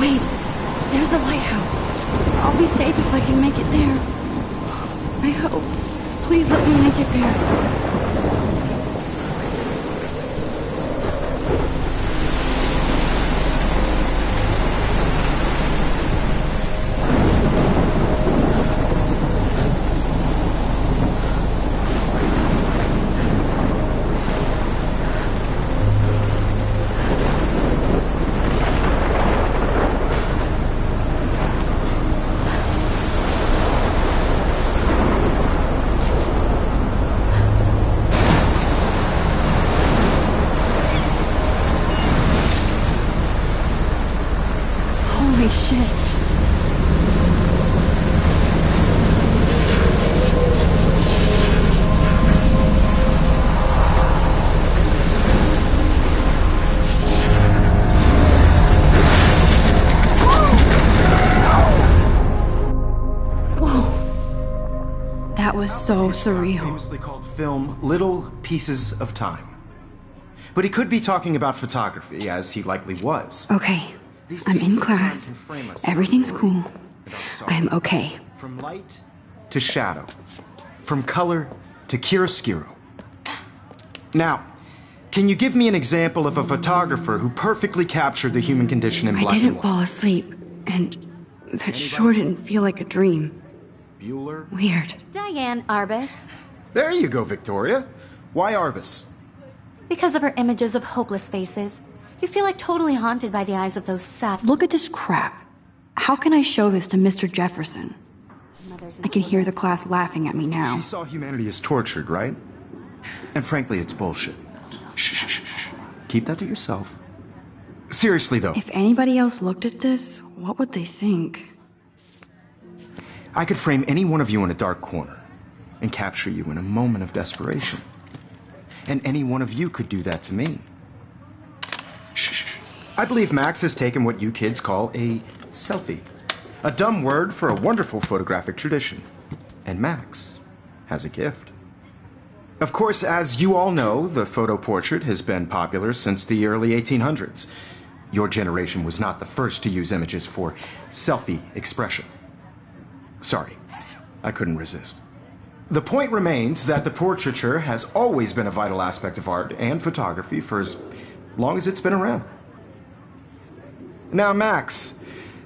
Wait, there's the lighthouse. I'll be safe if I can make it there. I hope. Please let me make it there. Holy shit. Whoa. That was so surreal. Famously called film Little Pieces of Time. But he could be talking about photography, as he likely was. Okay. I'm in class. Everything's cool. I'm okay. From light to shadow. From color to chiaroscuro. Now, can you give me an example of a photographer who perfectly captured the human condition in black and I didn't white? fall asleep, and that sure didn't feel like a dream. Bueller? Weird. Diane Arbus. There you go, Victoria. Why Arbus? Because of her images of hopeless faces. You feel like totally haunted by the eyes of those sad... Look at this crap. How can I show this to Mr. Jefferson? I can hear the class laughing at me now. She saw humanity as tortured, right? And frankly, it's bullshit. Shh, shh, shh, shh. Keep that to yourself. Seriously, though. If anybody else looked at this, what would they think? I could frame any one of you in a dark corner and capture you in a moment of desperation. And any one of you could do that to me. Shh. I believe Max has taken what you kids call a selfie. A dumb word for a wonderful photographic tradition. And Max has a gift. Of course, as you all know, the photo portrait has been popular since the early 1800s. Your generation was not the first to use images for selfie expression. Sorry, I couldn't resist. The point remains that the portraiture has always been a vital aspect of art and photography for as long as it's been around. Now, Max,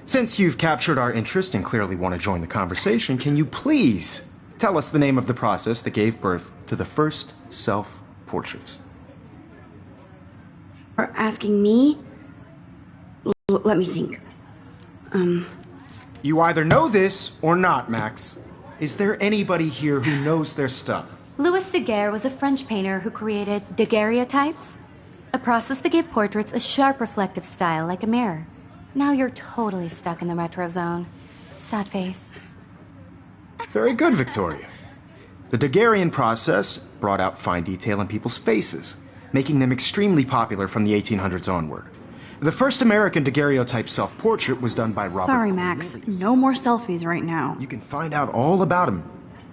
since you've captured our interest and clearly want to join the conversation, can you please tell us the name of the process that gave birth to the first self-portraits? Are asking me? Let me think. You either know this or not, Max. Is there anybody here who knows their stuff? Louis Daguerre was a French painter who created daguerreotypes, a process that gave portraits a sharp reflective style like a mirror. Now you're totally stuck in the retro zone. Sad face. Very good, Victoria. The Daguerrean process brought out fine detail in people's faces, making them extremely popular from the 1800s onward. The first American daguerreotype self-portrait was done by Robert Sorry, Max. Cornelius. No more selfies right now. You can find out all about him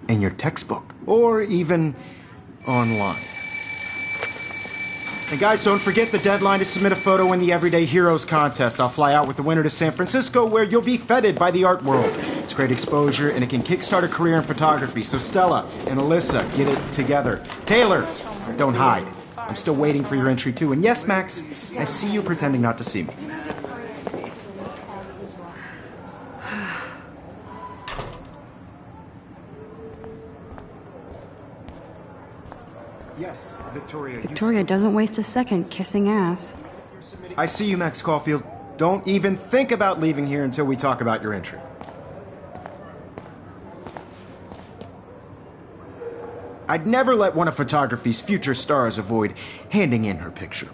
in your textbook, or even online. And guys, don't forget the deadline to submit a photo in the Everyday Heroes contest. I'll fly out with the winner to San Francisco, where you'll be feted by the art world. It's great exposure, and it can kickstart a career in photography. So Stella and Alyssa, get it together. Taylor, don't hide. I'm still waiting for your entry, too. And yes, Max, I see you pretending not to see me. Yes, Victoria. Victoria doesn't waste a second kissing ass. I see you, Max Caulfield. Don't even think about leaving here until we talk about your entry. I'd never let one of photography's future stars avoid handing in her picture.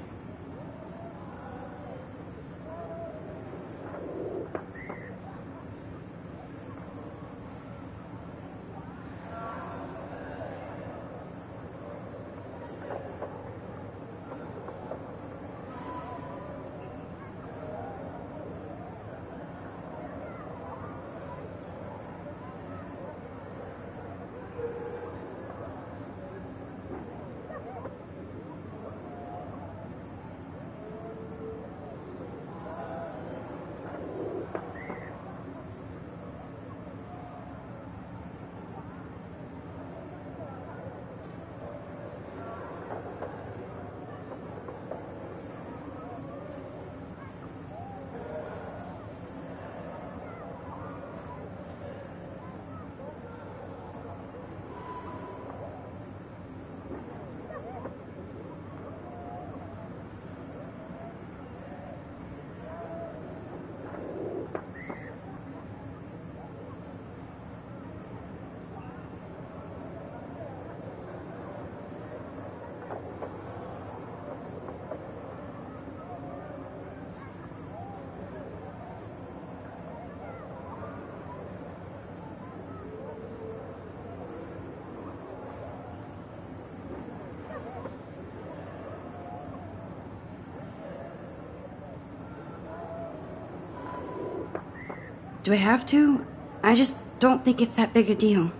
Do I have to? I just don't think it's that big a deal.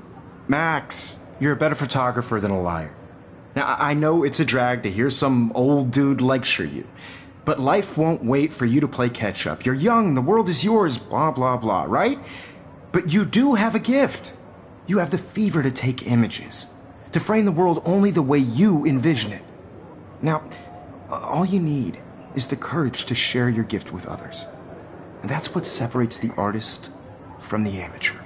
Max, you're a better photographer than a liar. Now, I know it's a drag to hear some old dude lecture you, but life won't wait for you to play catch-up. You're young, the world is yours, blah, blah, blah, right? But you do have a gift. You have the fever to take images, to frame the world only the way you envision it. Now, all you need is the courage to share your gift with others. And that's what separates the artist from the amateur.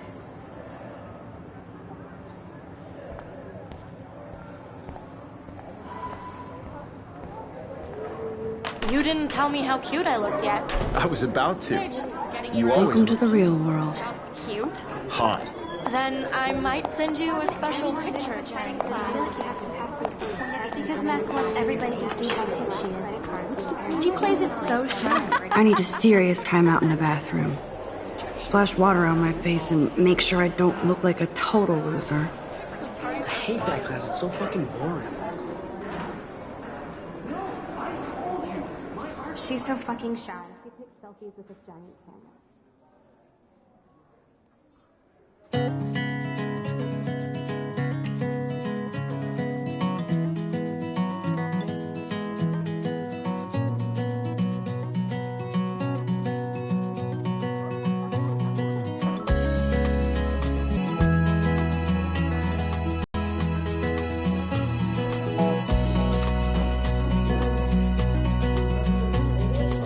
You didn't tell me how cute I looked yet. I was about to. They're just getting You ready. always Welcome to the real world. Just cute. hot. Then I might send you a special picture. Because Max wants everybody to see how cute she is. She plays it so shy. I need a serious timeout in the bathroom. Splash water on my face and make sure I don't look like a total loser. I hate that class. It's so fucking boring. She's so fucking shy. She takes selfies with this giant camera.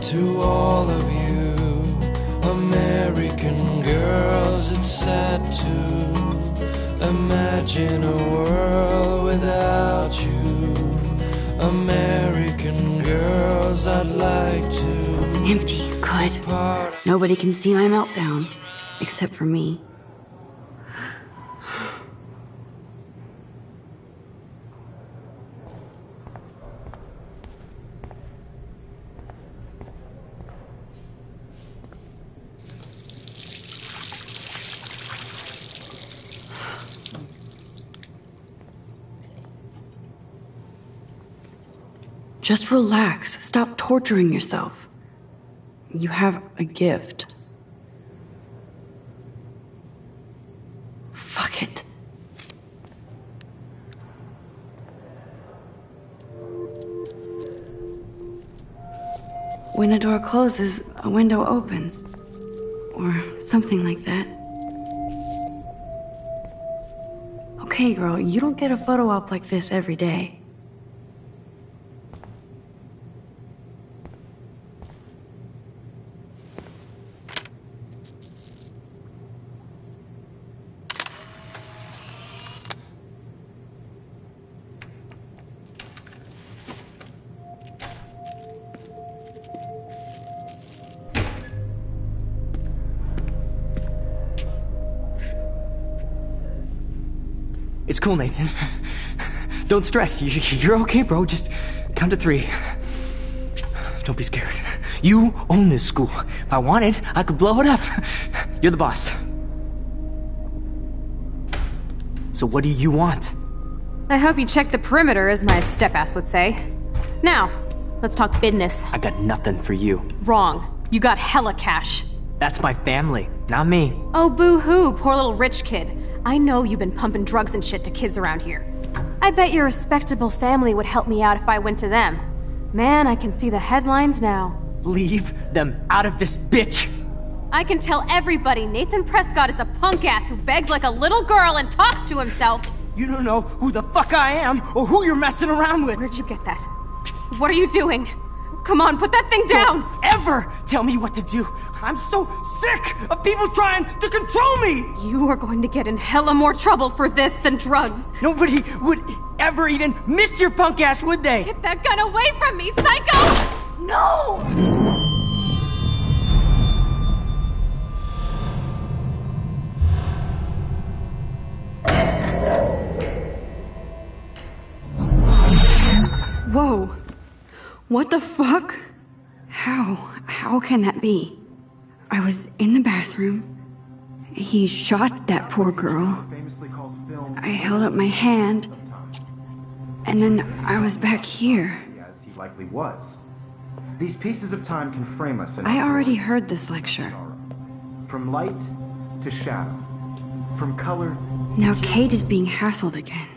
To all of you American girls, it's sad to imagine a world without you. American girls, I'd like to Empty. Good. part. Nobody can see my meltdown. Except for me. Just relax. Stop torturing yourself. You have a gift. Fuck it. When a door closes, a window opens. Or something like that. Okay, girl, you don't get a photo op like this every day. It's cool, Nathan. Don't stress. You're okay, bro. Just count to 3. Don't be scared. You own this school. If I wanted, I could blow it up. You're the boss. So what do you want? I hope you checked the perimeter, as my step-ass would say. Now, let's talk business. I got nothing for you. Wrong. You got hella cash. That's my family, not me. Oh, boo-hoo, poor little rich kid. I know you've been pumping drugs and shit to kids around here. I bet your respectable family would help me out if I went to them. Man, I can see the headlines now. Leave them out of this bitch! I can tell everybody Nathan Prescott is a punk-ass who begs like a little girl and talks to himself. You don't know who the fuck I am or who you're messing around with. Where'd you get that? What are you doing? Come on, put that thing down! Don't ever tell me what to do. I'm so sick of people trying to control me. You are going to get in hella more trouble for this than drugs. Nobody would ever even miss your punk ass, would they? Get that gun away from me, psycho! No! Whoa. What the fuck? How can that be? I was in the bathroom. He shot that poor girl. I held up my hand. And then I was back here. As he likely was. These pieces of time can frame us in I already heard this lecture. from light to shadow, from color. Now Kate is being hassled again.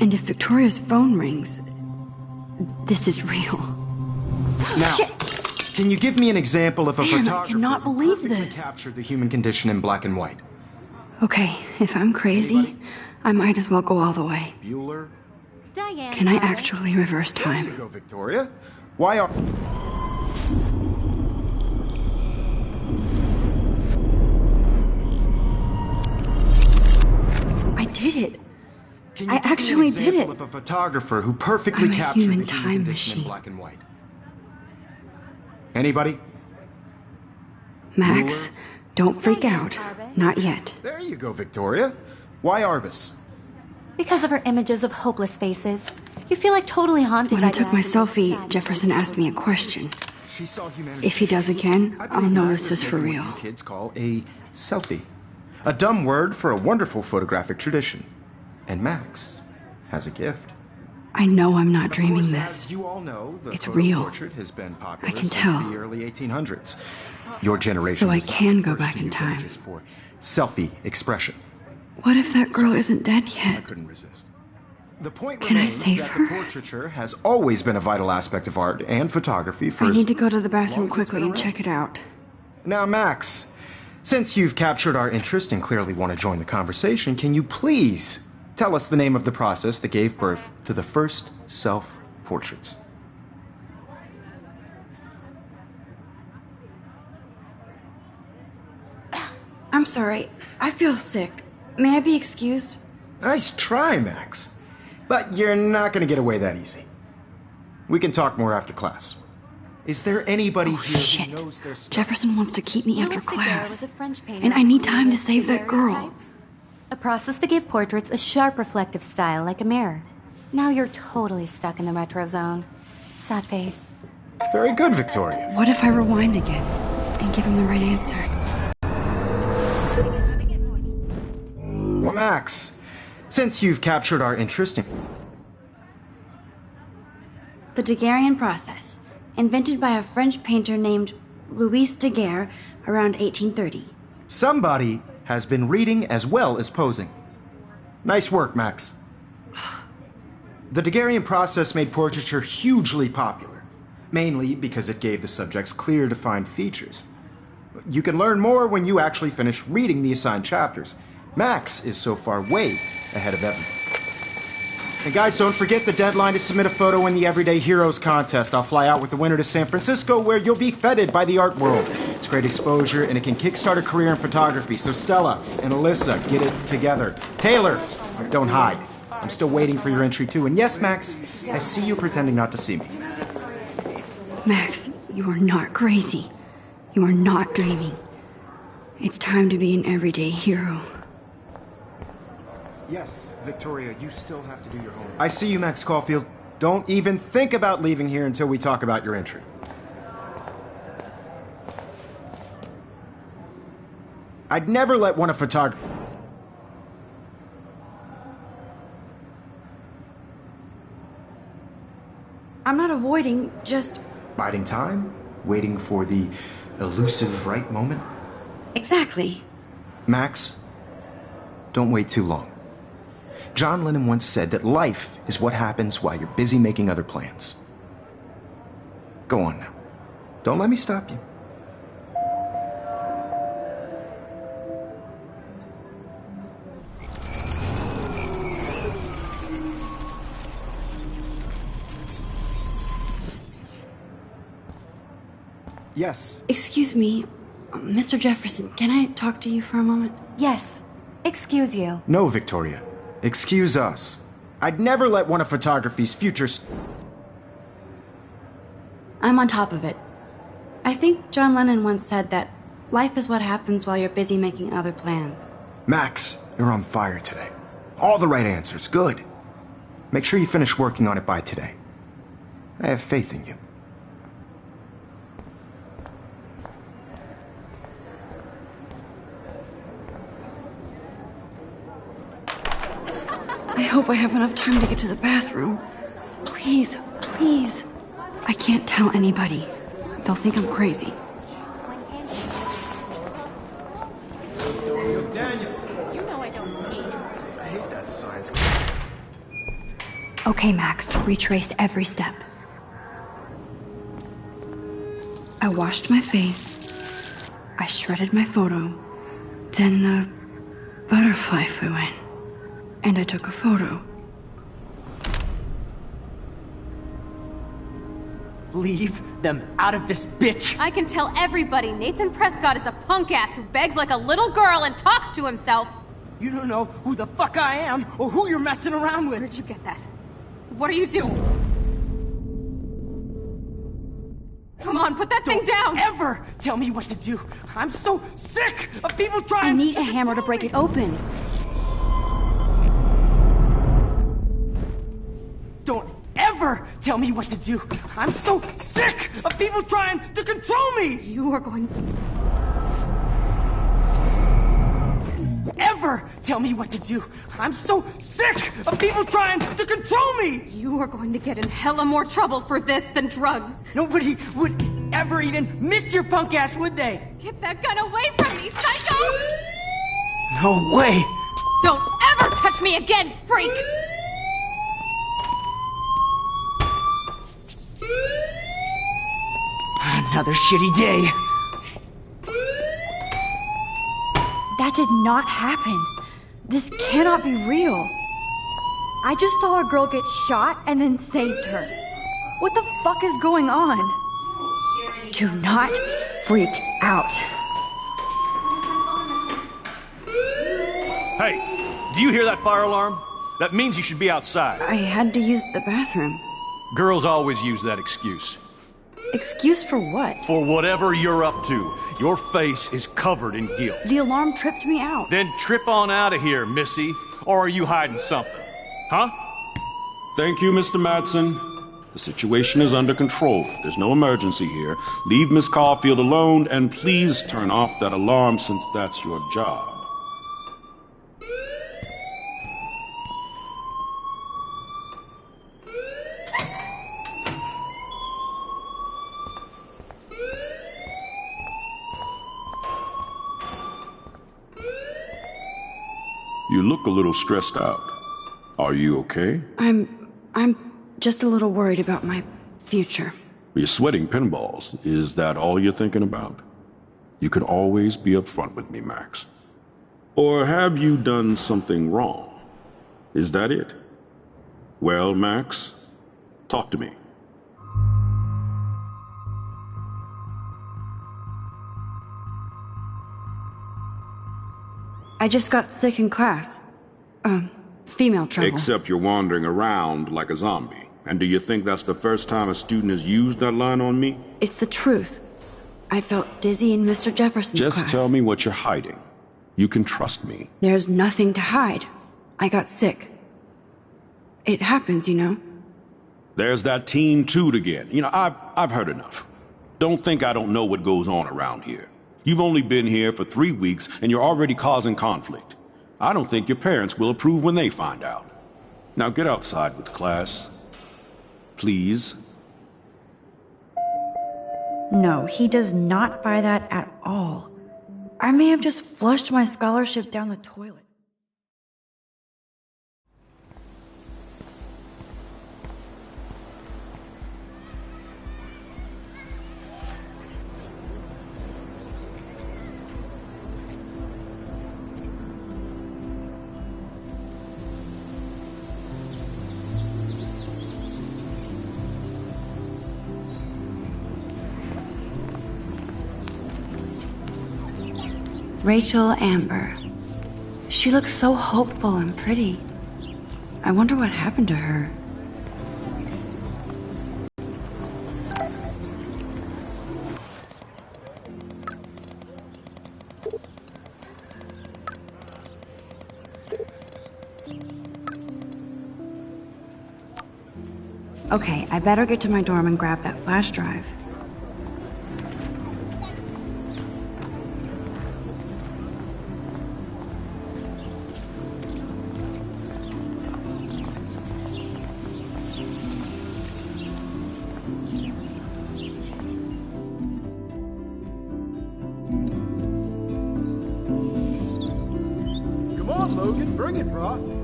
And if Victoria's phone rings, this is real. Now, can you give me an example of a Man, I photographer cannot who believe perfectly this. captured the human condition in black and white? Okay, if I'm crazy, I might as well go all the way. Bueller? Diane. Can I got it. actually reverse There you time? go, Victoria. Why are... I did it. Can I you give me an actually did example it. of a photographer who perfectly I'm a captured human the time human condition in machine. black and white? Anybody? Max, Bueller? don't freak Diane out. Arbus. Not yet. There you go, Victoria. Why Arbus? Because of her images of hopeless faces. You feel like totally haunted When by I took my the accident. selfie, Sad Jefferson asked me a question. She saw humanity. If he does again, I I'll believe know Max this is is for taking real. what you kids call a selfie. A dumb word for a wonderful photographic tradition. And Max has a gift. I know I'm not Of dreaming course, this. as you all know, the It's photo real. portrait has been popular I can since tell. the early 1800s. Your generation So I was not can the go first back to in use time. images for selfie expression. What if that girl isn't dead I yet? couldn't resist. The point Can I remains save that her? the portraiture has always been a vital aspect of art and photography for I as need to go to the long bathroom as it's quickly been and around. check it out. Now, Max, since you've captured our interest and clearly want to join the conversation, can you please tell us the name of the process that gave birth to the first self-portraits? I'm sorry. I feel sick. May I be excused? Nice try, Max. But you're not going to get away that easy. We can talk more after class. Is there anybody here who Shit. knows their stuff? Jefferson wants to keep me after Louis Daguerre was class. a French painter And I who need time to created save that girl. daguerreotypes, a process that gave portraits a sharp reflective style like a mirror. Now you're totally stuck in the retro zone. Sad face. Very good, Victoria. What if I rewind again and give him the right answer? Well, Max, since you've captured our interest in... The Daguerrean process, invented by a French painter named Louis Daguerre around 1830. Somebody has been reading as well as posing. Nice work, Max. The Daguerrean process made portraiture hugely popular, mainly because it gave the subjects clear, defined features. You can learn more when you actually finish reading the assigned chapters. Max is so far way ahead of everyone. And guys, don't forget the deadline to submit a photo in the Everyday Heroes contest. I'll fly out with the winner to San Francisco, where you'll be feted by the art world. It's great exposure, and it can kickstart a career in photography. So Stella and Alyssa, get it together. Taylor, don't hide. I'm still waiting for your entry too. And yes, Max, I see you pretending not to see me. Max, you are not crazy. You are not dreaming. It's time to be an everyday hero. Yes, Victoria, you still have to do your homework. I see you, Max Caulfield. Don't even think about leaving here until we talk about your entry. I'd never let one of photography... I'm not avoiding, just... Biding time? Waiting for the elusive right moment? Exactly. Max, don't wait too long. John Lennon once said that life is what happens while you're busy making other plans. Go on now. Don't let me stop you. Yes. Excuse me, Mr. Jefferson, can I talk to you for a moment? Yes. Excuse you. No, Victoria. Excuse us. I'd never let one of photography's futures... I'm on top of it. I think John Lennon once said that life is what happens while you're busy making other plans. Max, you're on fire today. All the right answers. Good. Make sure you finish working on it by today. I have faith in you. I hope I have enough time to get to the bathroom. Please, please. I can't tell anybody. They'll think I'm crazy. Okay, Max, retrace every step. I washed my face. I shredded my photo. Then the butterfly flew in. And I took a photo. Leave them out of this bitch! I can tell everybody Nathan Prescott is a punk ass who begs like a little girl and talks to himself. You don't know who the fuck I am or who you're messing around with. Where'd you get that? What are you doing? Come on, put that thing down! Ever tell me what to do. I'm so sick of people trying. I need a hammer to break it open. Don't ever tell me what to do. I'm so sick of people trying to control me. You are going... Ever tell me what to do. I'm so sick of people trying to control me. You are going to get in hella more trouble for this than drugs. Nobody would ever even miss your punk ass, would they? Get that gun away from me, psycho! No way. Don't ever touch me again, freak! Another shitty day. That did not happen. This cannot be real. I just saw a girl get shot and then saved her. What the fuck is going on? Do not freak out. Hey, do you hear that fire alarm? That means you should be outside. I had to use the bathroom. Girls always use that excuse. Excuse for what? For whatever you're up to, your face is covered in guilt. The alarm tripped me out. Then trip on out of here, Missy. Or are you hiding something? Huh? Thank you, Mr. Madsen. The situation is under control. There's no emergency here. Leave Miss Caulfield alone, and please turn off that alarm since that's your job. You look a little stressed out. Are you okay? I'm just a little worried about my future. You're sweating pinballs. Is that all you're thinking about? You can always be upfront with me, Max. Or have you done something wrong? Is that it? Well, Max, talk to me. I just got sick in class. Female trouble. Except you're wandering around like a zombie. And do you think that's the first time a student has used that line on me? It's the truth. I felt dizzy in Mr. Jefferson's class. Just tell me what you're hiding. You can trust me. There's nothing to hide. I got sick. It happens, you know. There's that teen toot again. You know, I've heard enough. Don't think I don't know what goes on around here. You've only been here for 3 weeks, and you're already causing conflict. I don't think your parents will approve when they find out. Now get outside with class. Please. No, he does not buy that at all. I may have just flushed my scholarship down the toilet. Rachel Amber. She looks so hopeful and pretty. I wonder what happened to her. Okay, I better get to my dorm and grab that flash drive. Come on, Logan, bring it, brah.